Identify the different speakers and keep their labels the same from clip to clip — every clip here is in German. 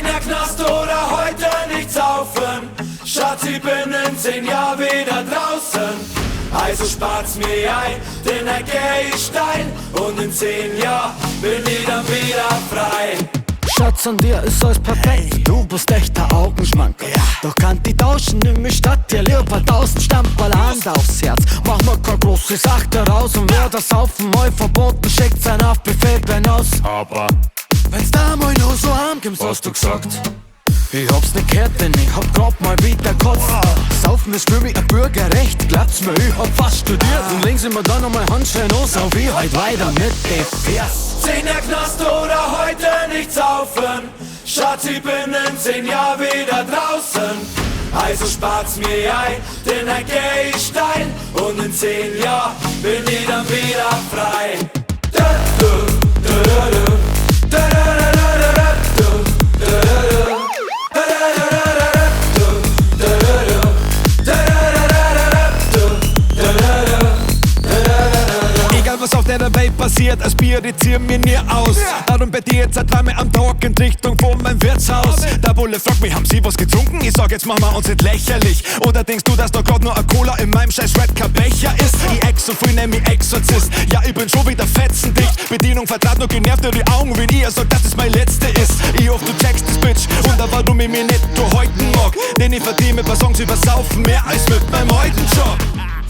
Speaker 1: Jahr Knast oder heute nicht saufen. Schatz, ich bin in 10 Jahren wieder draußen. Also spart's mir ein, denn dann geh ich steil. Und in 10 Jahren bin ich dann wieder frei.
Speaker 2: Schatz, an dir ist alles perfekt, du bist echter Augenschmanker. Doch kann die tauschen in mi Stadt, dir lieber 1000 Stamperl, Hand aufs Herz. Mach mir kein große Sache daraus und wer das Saufen mal verboten, schickt's ein auf Befehl bein aus.
Speaker 3: Aber
Speaker 2: wenn's da mal nur so heimkommst, hast du gesagt. Ich hab's nicht gehört, denn ich hab grad mal wieder kotzt. Saufen ist für mich ein Bürgerrecht, glaubt's mir, ich hab fast studiert. Und legen sie mir dann nochmal Handschellen aus, auf ich halt weiter mit dem Vers.
Speaker 1: 10 Jahre Knast oder heute nicht saufen. Schatz, ich bin in 10 Jahren wieder draußen. Also spart's mir ein, denn dann geh ich steil. Und in 10 Jahren bin ich dann wieder frei.
Speaker 3: egal was auf der Welt passiert, aspirizier mir nie aus. Darum bei dir jetzt dreimal am Tag in Richtung von meinem Wirtshaus. Der Bulle fragt mich, haben sie was getrunken? Ich sag, jetzt machen wir uns nicht lächerlich. Oder denkst du, dass da grad nur ein Cola in meinem scheiß Red kein Becher ist? Ich ex so viel, nenn mich Exorzist. Ja, ich bin schon wieder fetzendicht. Bedienung vertrat nur genervt durch die Augen, wenn ich sag, dass das mein letzte ist. Ich hoffe, du checkst das, Bitch. Und da warum ich mich nicht durchhalten mag. Denn ich verdiene mit paar Songs über Saufen mehr als mit meinem heutigen Job.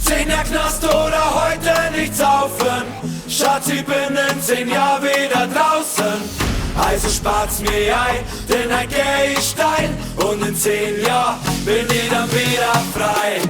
Speaker 1: 10 Jahre Knast oder heute nicht saufen. Schatz, ich bin in 10 Jahren wieder draußen. Also spart's mir ein, denn dann geh ich steil. Und in 10 Jahren bin ich dann wieder frei.